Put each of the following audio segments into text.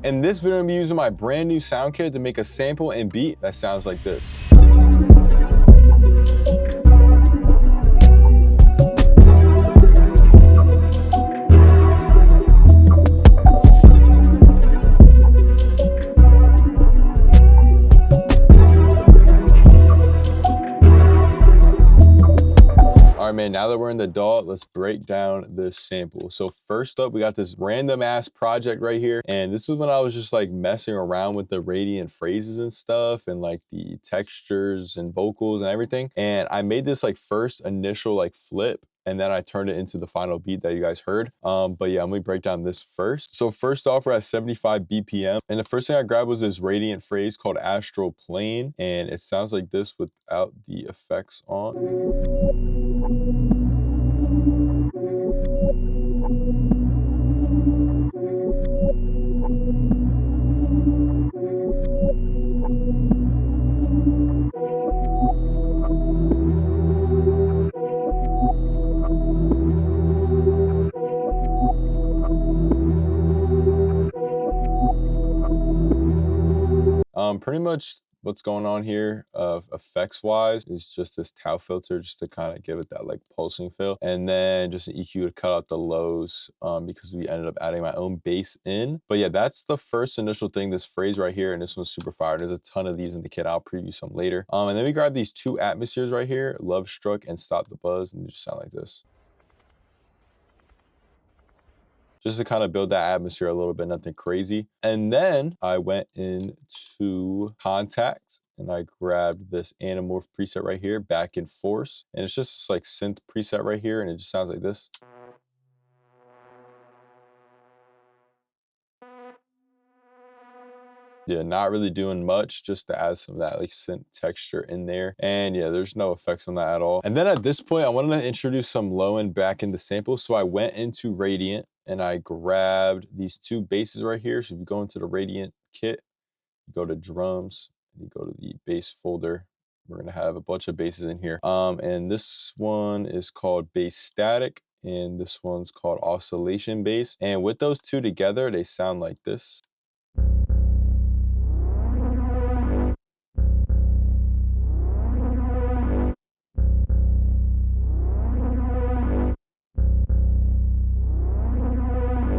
In this video, I'm gonna be using my brand new sound kit to make a sample and beat that sounds like this. All right, man, now that we're in the DAW, let's break down this sample. So first up, we got this random ass project right here. And this is when I was just like messing around with the radiant phrases and stuff and like the textures and vocals and everything. And I made this like first initial like flip, and then I turned it into the final beat that you guys heard. But yeah, I'm gonna break down this first. So first off, we're at 75 BPM. And the first thing I grabbed was this radiant phrase called Astral Plane. And it sounds like this without the effects on. Pretty much what's going on here effects wise is just this tau filter just to kind of give it that like pulsing feel, and then just an EQ to cut out the lows because we ended up adding my own bass in. But yeah, that's the first initial thing, this phrase right here, and this one's super fire. There's a ton of these in the kit. I'll preview some later. And then we grab these two atmospheres right here, Love Struck and Stop the Buzz, and they just sound like this. Just to kind of build that atmosphere a little bit, nothing crazy. And then I went into Contact and I grabbed this Anamorph preset right here, Back in Force. And it's just this like synth preset right here, and it just sounds like this. Yeah, not really doing much, just to add some of that like synth texture in there. And yeah, there's no effects on that at all. And then at this point, I wanted to introduce some low end back in the sample. So I went into Radiant and I grabbed these two basses right here. So if you go into the Radiant kit, you go to drums, and you go to the bass folder. We're gonna have a bunch of basses in here. And this one is called Bass Static, and this one's called Oscillation Bass. And with those two together, they sound like this.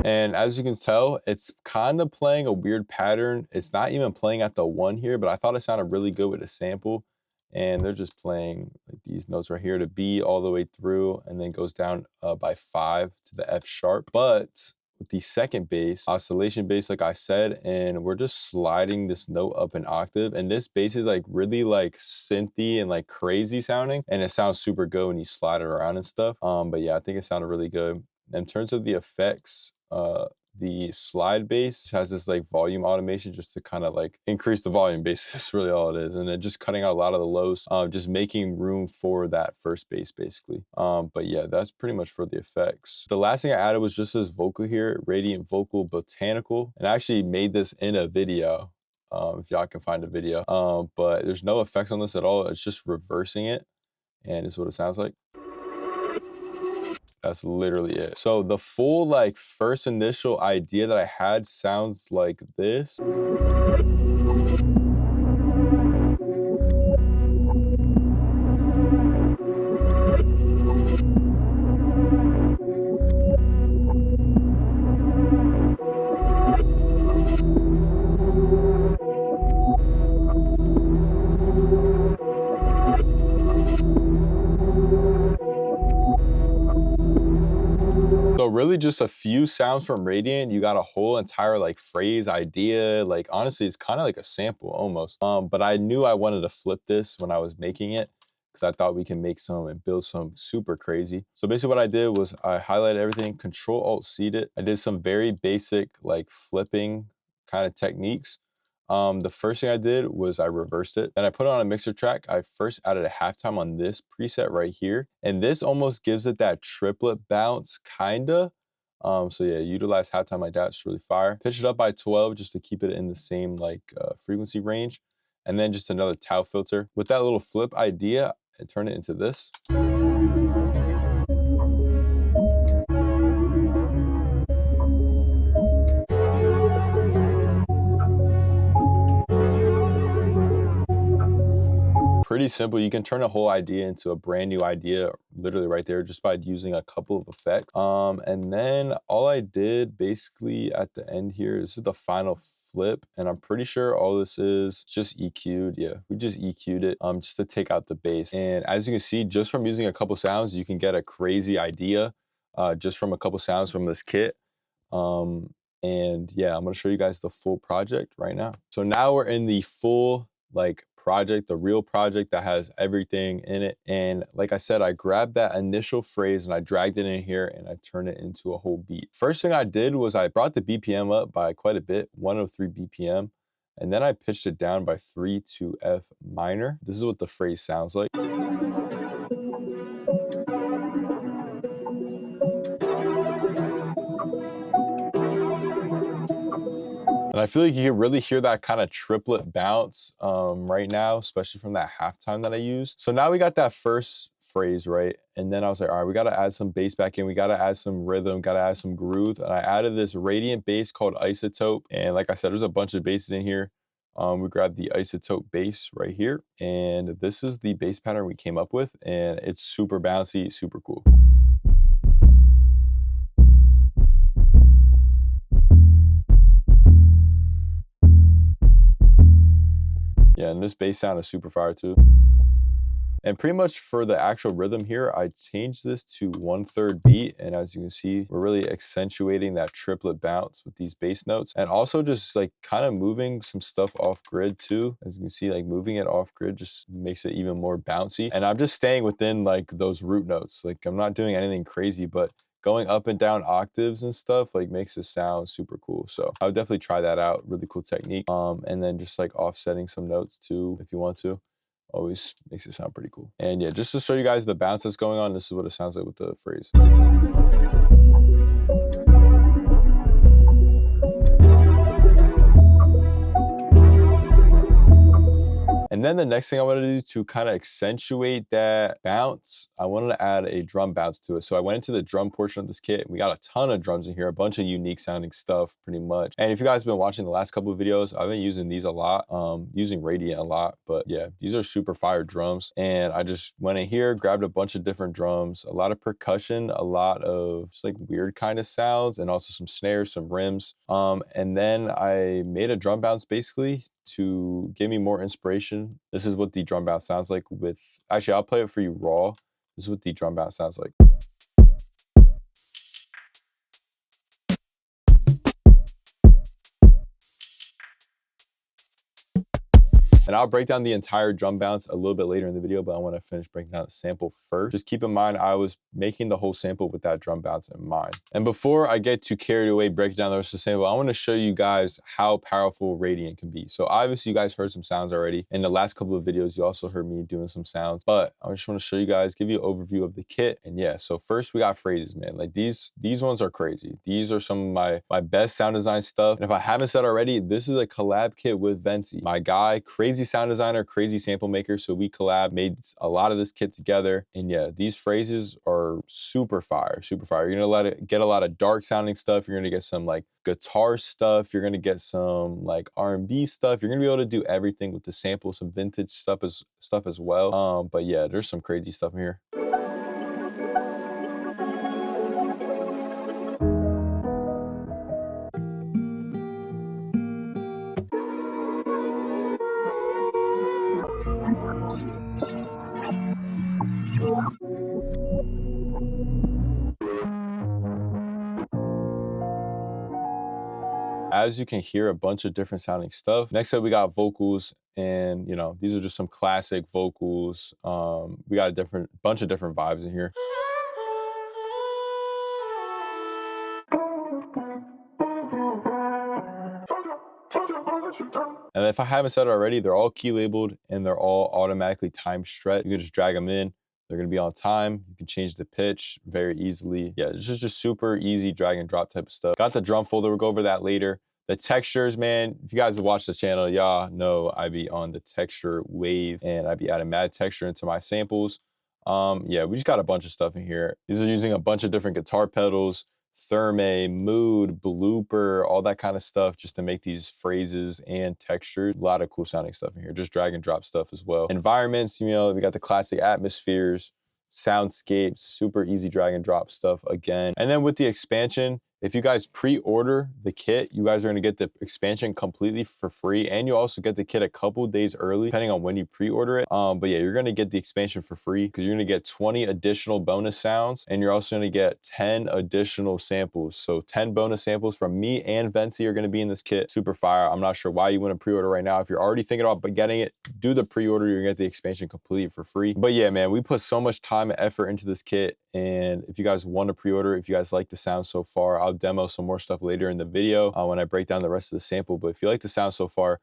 And as you can tell, it's kind of playing a weird pattern. It's not even playing at the 1 here, but I thought it sounded really good with the sample. And they're just playing like these notes right here to B all the way through, and then goes down by 5 to the F sharp. But with the second bass, oscillation bass, like I said, and we're just sliding this note up an octave. And this bass is like really like synthy and like crazy sounding. And it sounds super good when you slide it around and stuff. But yeah, I think it sounded really good. In terms of the effects, the slide bass has this like volume automation just to kind of like increase the volume bass. That's really all it is. And then just cutting out a lot of the lows, just making room for that first bass basically. But yeah, that's pretty much for the effects. The last thing I added was just this vocal here, Radiant Vocal Botanical. And I actually made this in a video, if y'all can find a video. But there's no effects on this at all. It's just reversing it, and it's what it sounds like. That's literally it. So the full like first initial idea that I had sounds like this. So really just a few sounds from Radiant. You got a whole entire like phrase idea. Like honestly, it's kind of like a sample almost. But I knew I wanted to flip this when I was making it, because I thought we can make some and build some super crazy. So basically what I did was I highlighted everything, Control-Alt-C it. I did some very basic like flipping kind of techniques. The first thing I did was I reversed it. Then I put it on a mixer track. I first added a halftime on this preset right here. And this almost gives it that triplet bounce, kinda. So yeah, utilize halftime like that. It's really fire. Pitch it up by 12 just to keep it in the same like frequency range. And then just another tau filter. With that little flip idea, I turn it into this. pretty simple. You can turn a whole idea into a brand new idea literally right there just by using a couple of effects. And then all I did basically at the end here, this is the final flip, and I'm pretty sure all this is just EQ'd. Yeah, we just EQ'd it just to take out the bass. And as you can see, just from using a couple sounds, you can get a crazy idea just from a couple sounds from this kit. And yeah, I'm gonna show you guys the full project right now. So now we're in the full project, the real project that has everything in it. And like I said, I grabbed that initial phrase and I dragged it in here and I turned it into a whole beat. First thing I did was I brought the BPM up by quite a bit, 103 BPM. And then I pitched it down by 3 to F minor. This is what the phrase sounds like. And I feel like you can really hear that kind of triplet bounce right now, especially from that halftime that I used. So now we got that first phrase, right? And then I was like, all right, we got to add some bass back in. We got to add some rhythm, got to add some groove. And I added this radiant bass called Isotope. And like I said, there's a bunch of basses in here. We grabbed the Isotope bass right here. And this is the bass pattern we came up with. And it's super bouncy, super cool. Yeah, and this bass sound is super fire too. And pretty much for the actual rhythm here, I changed this to 1/3 beat. And as you can see, we're really accentuating that triplet bounce with these bass notes. And also just kind of moving some stuff off grid too. As you can see, moving it off grid just makes it even more bouncy. And I'm just staying within those root notes. I'm not doing anything crazy, but going up and down octaves and stuff makes it sound super cool. So I would definitely try that out. Really cool technique. And then just offsetting some notes too, if you want to. Always makes it sound pretty cool. And yeah, just to show you guys the bounce that's going on, this is what it sounds like with the phrase. And then the next thing I wanted to do to kind of accentuate that bounce, I wanted to add a drum bounce to it. So I went into the drum portion of this kit. And we got a ton of drums in here, a bunch of unique sounding stuff pretty much. And if you guys have been watching the last couple of videos, I've been using these a lot, using Radiant a lot. But yeah, these are super fire drums. And I just went in here, grabbed a bunch of different drums, a lot of percussion, a lot of just weird kind of sounds, and also some snares, some rims. And then I made a drum bounce basically to give me more inspiration. This is what the drum bounce sounds like with, actually I'll play it for you raw. This is what the drum bounce sounds like. And I'll break down the entire drum bounce a little bit later in the video, but I want to finish breaking down the sample first. Just keep in mind, I was making the whole sample with that drum bounce in mind. And before I get too carried away breaking down the rest of the sample, I want to show you guys how powerful Radiant can be. So obviously you guys heard some sounds already. In the last couple of videos, you also heard me doing some sounds, but I just want to show you guys, give you an overview of the kit. And yeah, so first we got phrases, man. These ones are crazy. These are some of my best sound design stuff. And if I haven't said already, this is a collab kit with BOUNCY. My guy, crazy sound designer, crazy sample maker. So we collab, made a lot of this kit together. And yeah, these phrases are super fire, super fire. You're gonna get a lot of dark sounding stuff. You're gonna get some guitar stuff. You're gonna get some R&B stuff. You're gonna be able to do everything with the sample, some vintage stuff as well. But yeah, there's some crazy stuff in here. As you can hear, a bunch of different sounding stuff. Next up, we got vocals, and these are just some classic vocals. We got a bunch of different vibes in here. And if I haven't said it already, they're all key labeled and they're all automatically time stretched. You can just drag them in. They're gonna be on time. You can change the pitch very easily. Yeah, this is just super easy drag and drop type of stuff. Got the drum folder, we'll go over that later. The textures, man, if you guys have watched the channel, y'all know I be on the texture wave and I be adding mad texture into my samples. Yeah, we just got a bunch of stuff in here. These are using a bunch of different guitar pedals, therme, mood, blooper, all that kind of stuff just to make these phrases and textures. A lot of cool sounding stuff in here, just drag and drop stuff as well. Environments, you know, we got the classic atmospheres, soundscapes, super easy drag and drop stuff again. And then with the expansion, if you guys pre-order the kit, you guys are gonna get the expansion completely for free, and you also get the kit a couple days early, depending on when you pre-order it. But yeah, you're gonna get the expansion for free because you're gonna get 20 additional bonus sounds, and you're also gonna get 10 additional samples. So 10 bonus samples from me and BOUNCY are gonna be in this kit. Super fire. I'm not sure why you wouldn't pre-order right now. If you're already thinking about getting it, do the pre-order, you're gonna get the expansion completely for free. But yeah, man, we put so much time and effort into this kit, and if you guys want to pre-order, if you guys like the sound so far, I'll demo some more stuff later in the video when I break down the rest of the sample. But if you like the sound so far,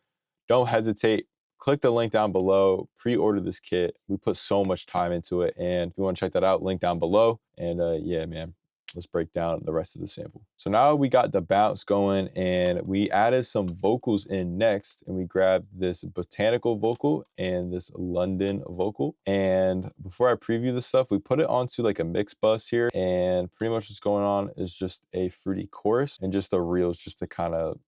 don't hesitate. Click the link down below, pre-order this kit. We put so much time into it, and if you want to check that out, link down below. And yeah, man, let's break down the rest of the sample. So now we got the bounce going, and we added some vocals in next, and we grabbed this botanical vocal and this London vocal. And before I preview this stuff, we put it onto like a mix bus here, and pretty much what's going on is just a fruity chorus and just the reels just to kind of,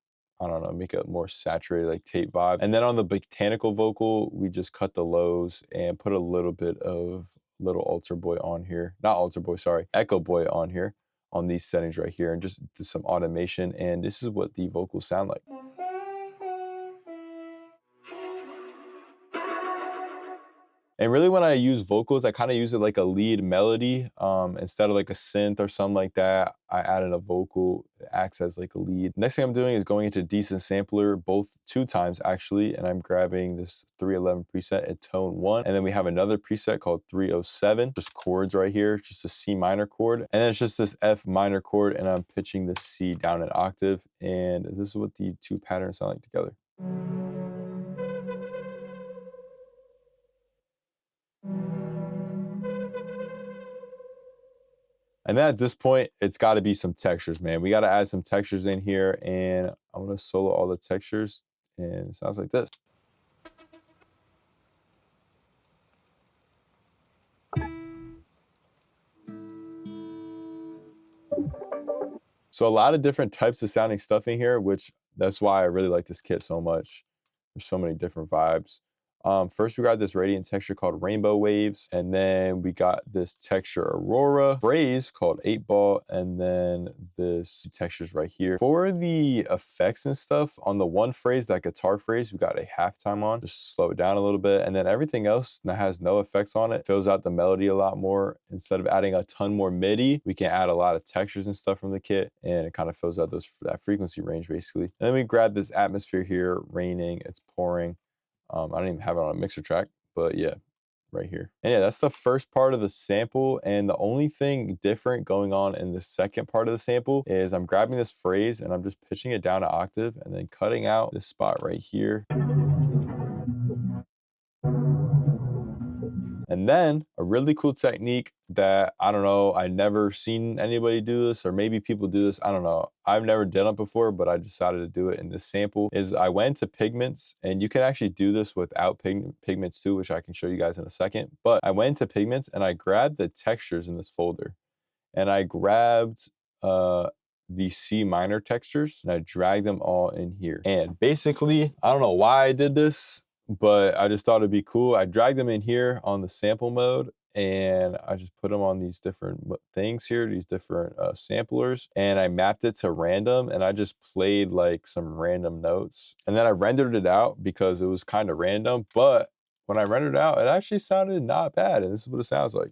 I don't know, make it more saturated, like tape vibe. And then on the botanical vocal, we just cut the lows and put a little bit of little altar boy on here. Not altar boy, sorry, echo boy on here on these settings right here, and just did some automation. And this is what the vocals sound like. And really when I use vocals, I kind of use it like a lead melody. Instead of like a synth or something like that, I added a vocal. It acts as like a lead. Next thing I'm doing is going into Decent Sampler, both 2 times actually, and I'm grabbing this 311 preset at tone 1. And then we have another preset called 307, just chords right here, just a C minor chord. And then it's just this F minor chord, and I'm pitching the C down an octave. And this is what the 2 patterns sound like together. And then at this point, it's got to be some textures, man. We got to add some textures in here, and I'm going to solo all the textures, and it sounds like this. So a lot of different types of sounding stuff in here, which that's why I really like this kit so much. There's so many different vibes. First, we got this radiant texture called Rainbow Waves, and then we got this texture Aurora, phrase called 8-Ball, and then this textures right here. For the effects and stuff, on the one phrase, that guitar phrase, we got a halftime on, just slow it down a little bit, and then everything else that has no effects on it fills out the melody a lot more. Instead of adding a ton more MIDI, we can add a lot of textures and stuff from the kit, and it kind of fills out that frequency range basically. And then we grab this atmosphere here, raining, it's pouring. I don't even have it on a mixer track, but yeah, right here. And yeah, that's the first part of the sample. And the only thing different going on in the second part of the sample is I'm grabbing this phrase and I'm just pitching it down an octave and then cutting out this spot right here. And then a really cool technique that, I don't know, I never seen anybody do this, or maybe people do this, I don't know. I've never done it before, but I decided to do it in this sample, is I went to pigments, and you can actually do this without pigments too, which I can show you guys in a second. But I went to pigments and I grabbed the textures in this folder, and I grabbed the C minor textures and I dragged them all in here. And basically, I don't know why I did this, but I just thought it'd be cool. I dragged them in here on the sample mode, and I just put them on these different things here, these different samplers, and I mapped it to random, and I just played like some random notes. And then I rendered it out because it was kind of random, but when I rendered it out, it actually sounded not bad, and this is what it sounds like.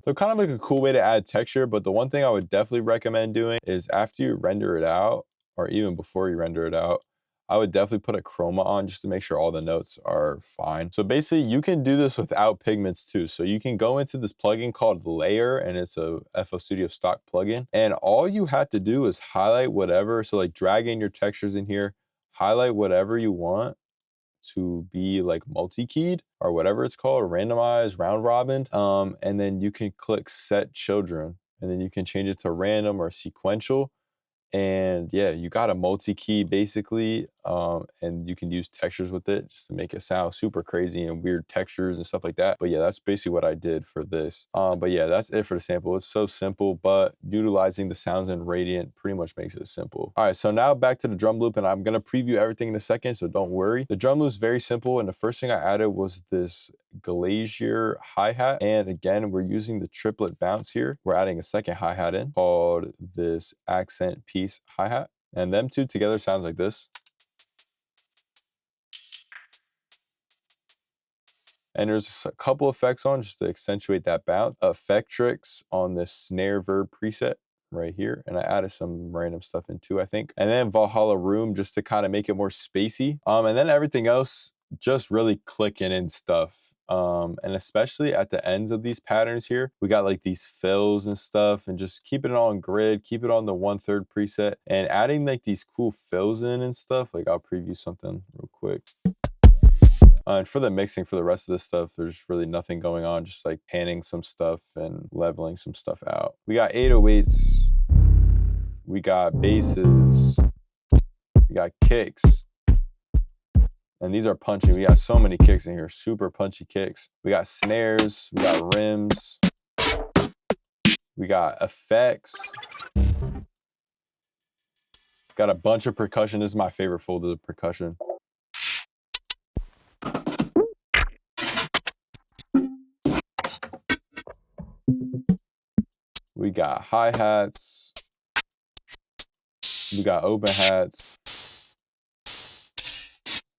So kind of like a cool way to add texture, but the one thing I would definitely recommend doing is after you render it out, or even before you render it out, I would definitely put a chroma on just to make sure all the notes are fine. So basically you can do this without pigments too. So you can go into this plugin called Layer, and it's a FL Studio stock plugin. And all you have to do is highlight whatever. So like drag in your textures in here, highlight whatever you want to be like multi-keyed or whatever it's called, randomized, round robin. And then you can click set children, and then you can change it to random or sequential. And yeah, you got a multi-key basically, and you can use textures with it just to make it sound super crazy and weird textures and stuff like that. But yeah, that's basically what I did for this. But yeah, that's it for the sample. It's so simple, but utilizing the sounds in Radiant pretty much makes it simple. All right, so now back to the drum loop, and I'm gonna preview everything in a second, so don't worry. The drum loop is very simple, and the first thing I added was this Glacier hi-hat. And again, we're using the triplet bounce here. We're adding a second hi-hat in called this accent piece hi-hat. And them two together sounds like this. And there's a couple effects on just to accentuate that bounce. Effectrix on this snare verb preset right here. And I added some random stuff in too, I think. And then Valhalla Room just to kind of make it more spacey. And then everything else just really clicking and stuff. And especially at the ends of these patterns here, we got like these fills and stuff, and just keeping it on grid, keep it on the 1/3 preset, and adding like these cool fills in and stuff. Like I'll preview something real quick. And for the mixing for the rest of this stuff, there's really nothing going on, just like panning some stuff and leveling some stuff out. We got 808s, we got basses, we got kicks. And these are punchy. We got so many kicks in here, super punchy kicks. We got snares, we got rims, we got effects. Got a bunch of percussion. This is my favorite folder of percussion. We got hi-hats. We got open hats.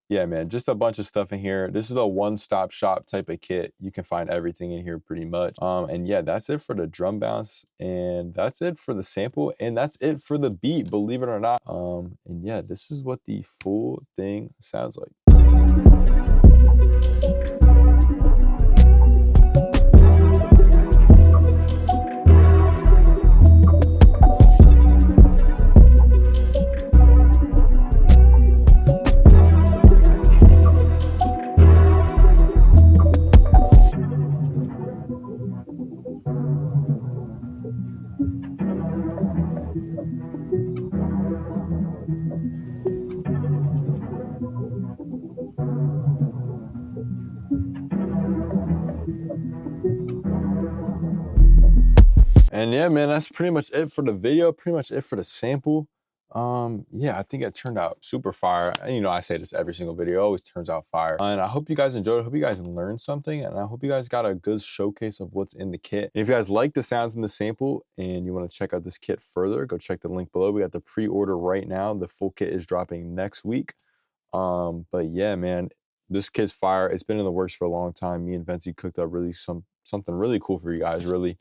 Yeah, man, just a bunch of stuff in here. This is a one-stop shop type of kit. You can find everything in here pretty much. And yeah, that's it for the drum bounce, and that's it for the sample, and that's it for the beat, believe it or not. And yeah, this is what the full thing sounds like. And yeah, man, that's pretty much it for the video, pretty much it for the sample. Yeah, I think it turned out super fire. And you know, I say this every single video, it always turns out fire. And I hope you guys enjoyed it. I hope you guys learned something, and I hope you guys got a good showcase of what's in the kit. And if you guys like the sounds in the sample and you want to check out this kit further, go check the link below. We got the pre-order right now. The full kit is dropping next week. But yeah, man, this kit's fire. It's been in the works for a long time. Me and BOUNCY cooked up really something really cool for you guys, really.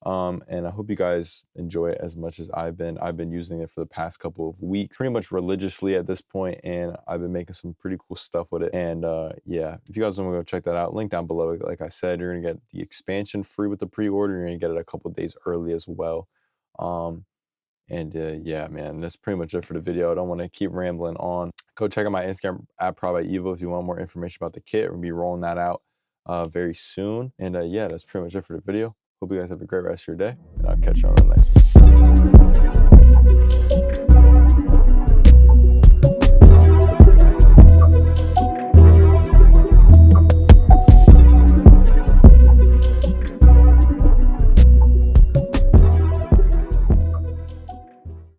And I hope you guys enjoy it as much as I've been. I've been using it for the past couple of weeks, pretty much religiously at this point, and I've been making some pretty cool stuff with it. And yeah, if you guys want to go check that out, link down below. Like I said, you're gonna get the expansion free with the pre-order. You're gonna get it a couple days early as well. Yeah, man, that's pretty much it for the video. I don't want to keep rambling on. Go check out my Instagram at @ProdByEvo if you want more information about the kit. We'll be rolling that out very soon. And yeah, that's pretty much it for the video. Hope you guys have a great rest of your day, and I'll catch you on the next one.